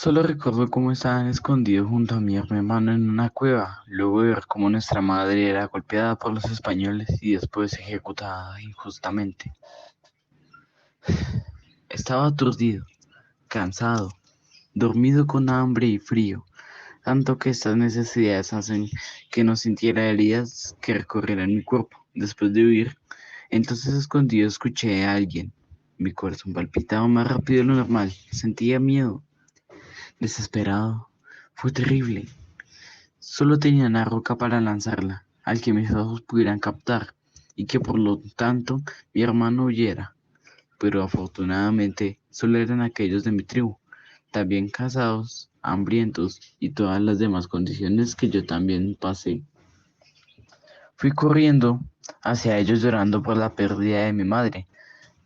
Solo recuerdo cómo estaban escondidos junto a mi hermano en una cueva, luego de ver cómo nuestra madre era golpeada por los españoles y después ejecutada injustamente. Estaba aturdido, cansado, dormido con hambre y frío, tanto que estas necesidades hacen que no sintiera heridas que recorrieran mi cuerpo. Después de huir, entonces escondido escuché a alguien. Mi corazón palpitaba más rápido de lo normal, sentía miedo, desesperado. Fue terrible. Solo tenía una roca para lanzarla, al que mis ojos pudieran captar, y que por lo tanto mi hermano huyera. Pero afortunadamente solo eran aquellos de mi tribu, también casados, hambrientos y todas las demás condiciones que yo también pasé. Fui corriendo hacia ellos llorando por la pérdida de mi madre,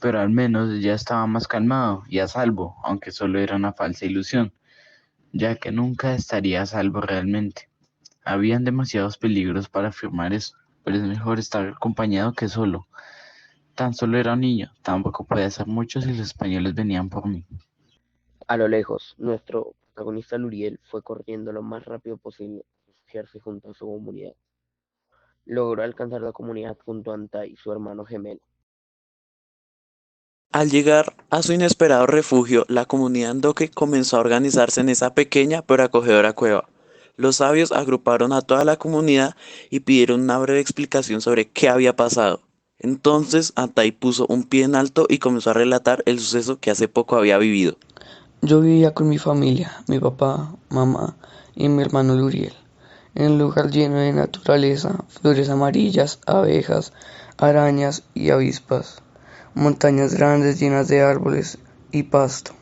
pero al menos ya estaba más calmado y a salvo, aunque solo era una falsa ilusión, ya que nunca estaría a salvo realmente. Habían demasiados peligros para afirmar eso, pero es mejor estar acompañado que solo. Tan solo era un niño, tampoco podía hacer mucho si los españoles venían por mí. A lo lejos, nuestro protagonista Luriel fue corriendo lo más rápido posible a refugiarse junto a su comunidad. Logró alcanzar la comunidad junto a Antai, su hermano gemelo. Al llegar a su inesperado refugio, la comunidad Ndoque comenzó a organizarse en esa pequeña pero acogedora cueva. Los sabios agruparon a toda la comunidad y pidieron una breve explicación sobre qué había pasado. Entonces Antai puso un pie en alto y comenzó a relatar el suceso que hace poco había vivido. Yo vivía con mi familia, mi papá, mamá y mi hermano Luriel, en un lugar lleno de naturaleza, flores amarillas, abejas, arañas y avispas, montañas grandes llenas de árboles y pasto.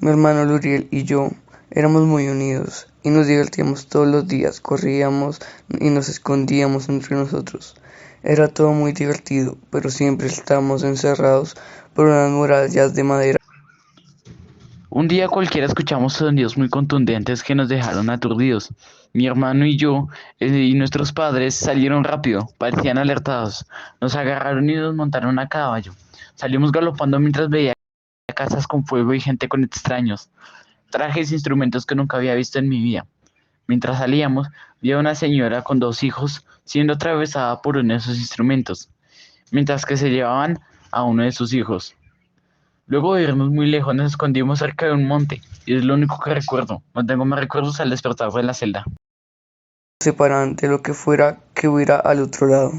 Mi hermano Luriel y yo éramos muy unidos y nos divertíamos todos los días, corríamos y nos escondíamos entre nosotros. Era todo muy divertido, pero siempre estábamos encerrados por unas murallas de madera. Un día cualquiera escuchamos sonidos muy contundentes que nos dejaron aturdidos. Mi hermano y yo y nuestros padres salieron rápido, parecían alertados. Nos agarraron y nos montaron a caballo. Salimos galopando mientras veía casas con fuego y gente con extraños trajes e instrumentos que nunca había visto en mi vida. Mientras salíamos, vi a una señora con dos hijos siendo atravesada por uno de sus instrumentos, mientras que se llevaban a uno de sus hijos. Luego de irnos muy lejos, nos escondimos cerca de un monte, y es lo único que recuerdo. No tengo más recuerdos al despertar de la celda. Separan de lo que fuera que hubiera al otro lado.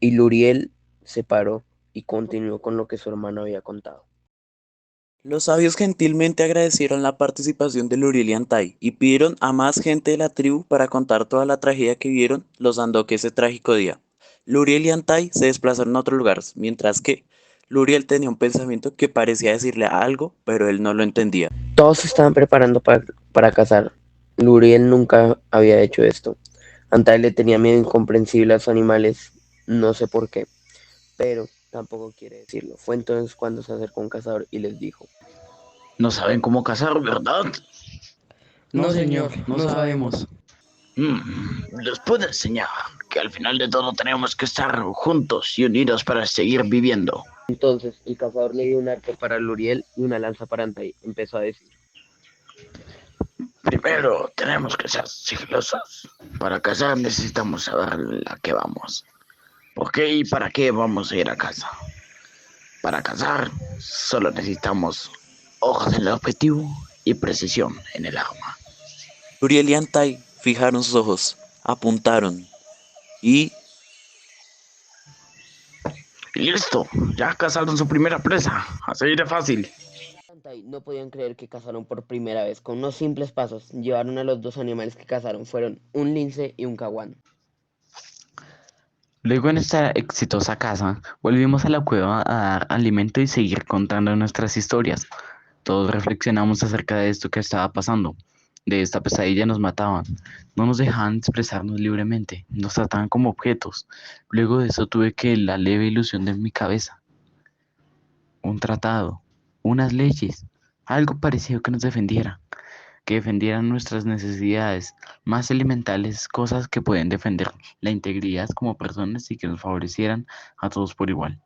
Y Luriel se paró y continuó con lo que su hermano había contado. Los sabios gentilmente agradecieron la participación de Luriel y Antai y pidieron a más gente de la tribu para contar toda la tragedia que vieron los Andoque ese trágico día. Luriel y Antai se desplazaron a otro lugar, mientras que Luriel tenía un pensamiento que parecía decirle algo, pero él no lo entendía. Todos se estaban preparando para cazar. Luriel nunca había hecho esto. Antai le tenía miedo incomprensible a los animales, no sé por qué, pero tampoco quiere decirlo. Fue entonces cuando se acercó un cazador y les dijo: No saben cómo cazar, ¿verdad? No, señor, No no sabemos. sabemos. Les puedo enseñar que al final de todo tenemos que estar juntos y unidos para seguir viviendo. Entonces el cazador le dio un arco para Luriel y una lanza para Antai. Empezó a decir: Primero tenemos que ser sigilosos. Para cazar necesitamos saber a qué vamos. ¿Por qué y para qué vamos a ir a casa? Para cazar solo necesitamos ojos en el objetivo y precisión en el arma. Luriel y Antai fijaron sus ojos, apuntaron y Y listo, ya cazaron su primera presa. Así de fácil. Antai no podían creer que cazaron por primera vez. Con unos simples pasos llevaron a los dos animales que cazaron. Fueron un lince y un caguán. Luego en esta exitosa caza, volvimos a la cueva a dar alimento y seguir contando nuestras historias. Todos reflexionamos acerca de esto que estaba pasando. De esta pesadilla nos mataban. No nos dejaban expresarnos libremente. Nos trataban como objetos. Luego de eso tuve que la leve ilusión de mi cabeza. Un tratado. Unas leyes. Algo parecido que nos defendiera. Que defendieran nuestras necesidades más elementales, cosas que pueden defender la integridad como personas y que nos favorecieran a todos por igual.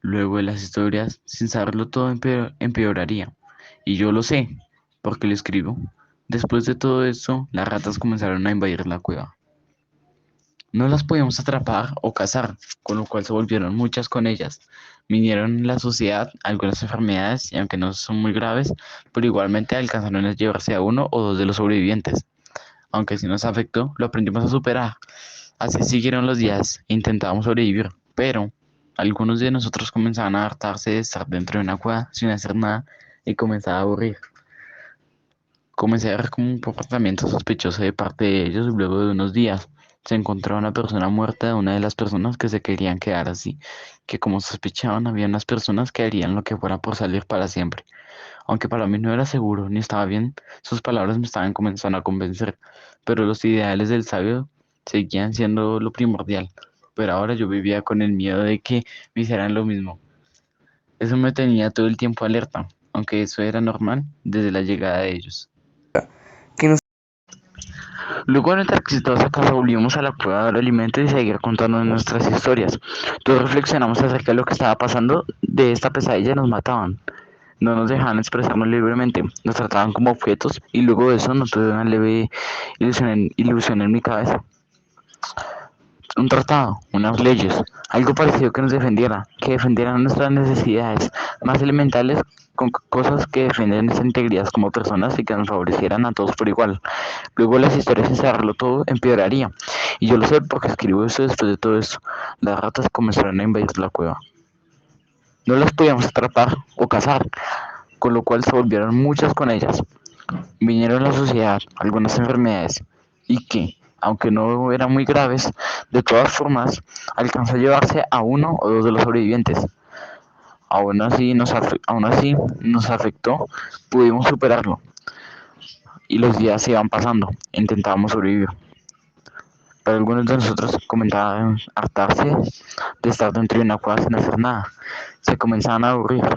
Luego de las historias, sin saberlo todo, empeoraría. Y yo lo sé, porque lo escribo. Después de todo esto, las ratas comenzaron a invadir la cueva. No las podíamos atrapar o cazar, con lo cual se volvieron muchas con ellas. Vinieron en la sociedad algunas enfermedades, y aunque no son muy graves, pero igualmente alcanzaron a llevarse a uno o dos de los sobrevivientes. Aunque sí nos afectó, lo aprendimos a superar. Así siguieron los días e intentábamos sobrevivir, pero algunos de nosotros comenzaban a hartarse de estar dentro de una cueva sin hacer nada y comenzaba a aburrir. Comencé a ver como un comportamiento sospechoso de parte de ellos. Luego de unos días se encontró una persona muerta de una de las personas que se querían quedar así, que como sospechaban había unas personas que harían lo que fuera por salir para siempre. Aunque para mí no era seguro ni estaba bien, sus palabras me estaban comenzando a convencer, pero los ideales del sabio seguían siendo lo primordial. Pero ahora yo vivía con el miedo de que me hicieran lo mismo. Eso me tenía todo el tiempo alerta, aunque eso era normal desde la llegada de ellos. que nos Luego de nuestra exitosa casa volvimos a la cueva del alimento y seguir contando nuestras historias. Todos reflexionamos acerca de lo que estaba pasando, de esta pesadilla nos mataban. No nos dejaban expresarnos libremente, nos trataban como objetos y luego de eso nos tuve una leve ilusión en mi cabeza. Un tratado, unas leyes, algo parecido que nos defendiera, que defendieran nuestras necesidades más elementales con cosas que defienden nuestra integridad como personas y que nos favorecieran a todos por igual. Luego las historias sin saberlo todo empeoraría. Y yo lo sé porque escribo esto después de todo esto. Las ratas comenzaron a invadir la cueva. No las podíamos atrapar o cazar, con lo cual se volvieron muchas con ellas. Vinieron a la sociedad algunas enfermedades y que, aunque no eran muy graves, de todas formas alcanzó a llevarse a uno o dos de los sobrevivientes. Aún así nos afectó, pudimos superarlo y los días se iban pasando, intentábamos sobrevivir. Pero algunos de nosotros comentaban hartarse de estar dentro de una cueva sin hacer nada. Se comenzaban a aburrir.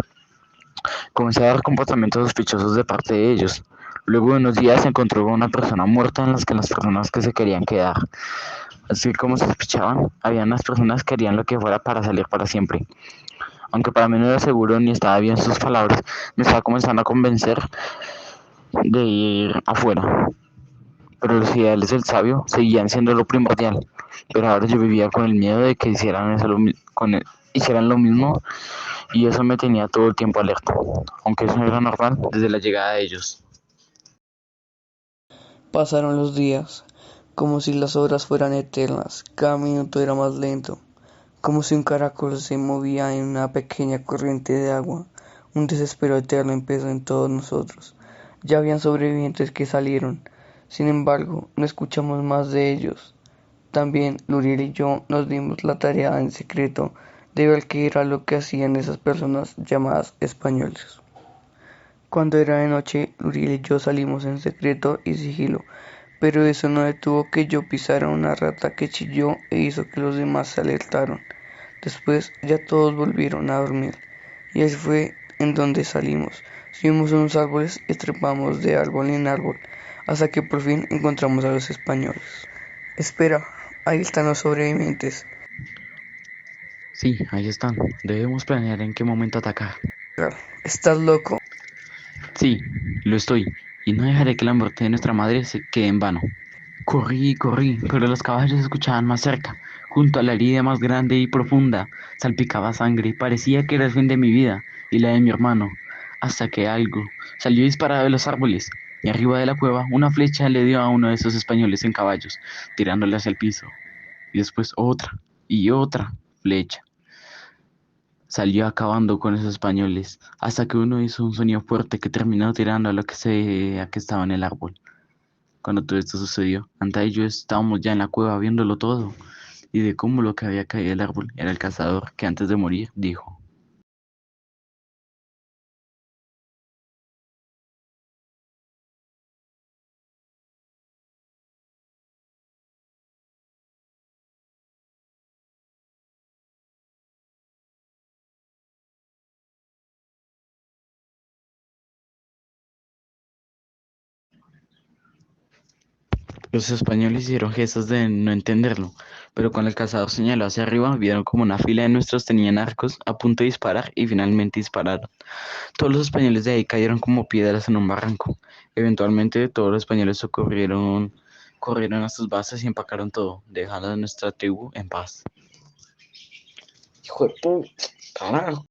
Comencé a ver comportamientos sospechosos de parte de ellos. Luego de unos días se encontró con una persona muerta en las que las personas que se querían quedar. Así como sospechaban, había unas personas que harían lo que fuera para salir para siempre. Aunque para mí no era seguro ni estaba bien sus palabras, me estaba comenzando a convencer de ir afuera. Pero los ideales del sabio seguían siendo lo primordial. Pero ahora yo vivía con el miedo de que hicieran lo mismo y eso me tenía todo el tiempo alerta, aunque eso no era normal desde la llegada de ellos. pasaron los días, como si las horas fueran eternas, cada minuto era más lento, como si un caracol se movía en una pequeña corriente de agua. Un desespero eterno empezó en todos nosotros. Ya habían sobrevivientes que salieron, sin embargo, no escuchamos más de ellos. También Luriel y yo nos dimos la tarea en secreto de ver qué era lo que hacían esas personas llamadas españoles. Cuando era de noche, Luriel y yo salimos en secreto y sigilo, pero eso no detuvo que yo pisara una rata que chilló e hizo que los demás se alertaron. Después ya todos volvieron a dormir, y así fue en donde salimos. Subimos unos árboles y trepamos de árbol en árbol, hasta que por fin encontramos a los españoles. Espera, ahí están los sobrevivientes. Sí, ahí están. Debemos planear en qué momento atacar. ¿Estás loco? Sí, lo estoy. Y no dejaré que la muerte de nuestra madre se quede en vano. Corrí y corrí, pero los caballos se escuchaban más cerca. Junto a la herida más grande y profunda, salpicaba sangre y parecía que era el fin de mi vida y la de mi hermano. Hasta que algo salió disparado de los árboles y arriba de la cueva una flecha le dio a uno de esos españoles en caballos, tirándole hacia el piso. Y después otra y otra flecha. Salió acabando con esos españoles, hasta que uno hizo un sonido fuerte que terminó tirando a lo que se veía que estaba en el árbol. Cuando todo esto sucedió, Anta y yo estábamos ya en la cueva viéndolo todo, y de cómo lo que había caído del árbol era el cazador que antes de morir dijo: Los españoles hicieron gestos de no entenderlo, pero cuando el cazador señaló hacia arriba, vieron como una fila de nuestros tenían arcos a punto de disparar y finalmente dispararon. Todos los españoles de ahí cayeron como piedras en un barranco. Eventualmente todos los españoles corrieron a sus bases y empacaron todo, dejando a nuestra tribu en paz. Hijo de carajo.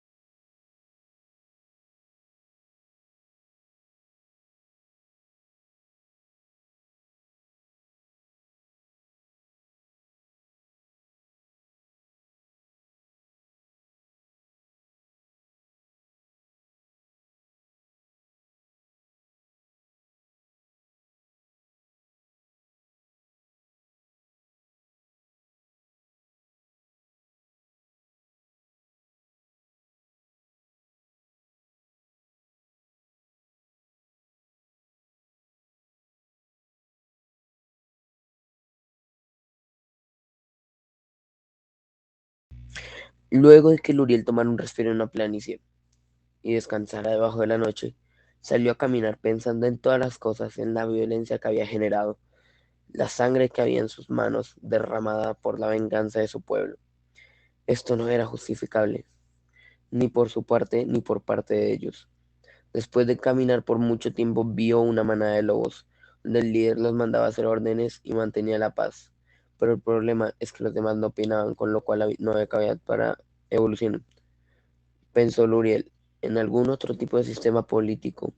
Luego de que Luriel tomara un respiro en una planicie y descansara debajo de la noche, salió a caminar pensando en todas las cosas, en la violencia que había generado, la sangre que había en sus manos derramada por la venganza de su pueblo. Esto no era justificable, ni por su parte ni por parte de ellos. Después de caminar por mucho tiempo, vio una manada de lobos, donde el líder los mandaba hacer órdenes y mantenía la paz. Pero el problema es que los demás no opinaban, con lo cual no había cabida para evolución. Pensó Luriel en algún otro tipo de sistema político,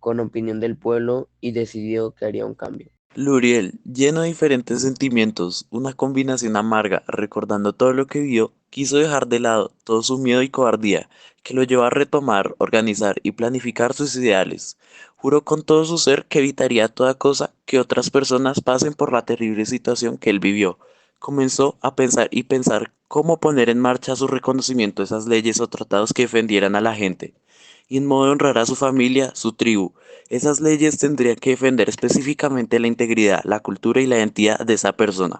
con opinión del pueblo, y decidió que haría un cambio. Luriel, lleno de diferentes sentimientos, una combinación amarga, recordando todo lo que vio, quiso dejar de lado todo su miedo y cobardía, que lo llevó a retomar, organizar y planificar sus ideales. Juró con todo su ser que evitaría a toda cosa que otras personas pasen por la terrible situación que él vivió. Comenzó a pensar y pensar cómo poner en marcha su reconocimiento de esas leyes o tratados que defendieran a la gente, y en modo de honrar a su familia, su tribu. Esas leyes tendrían que defender específicamente la integridad, la cultura y la identidad de esa persona.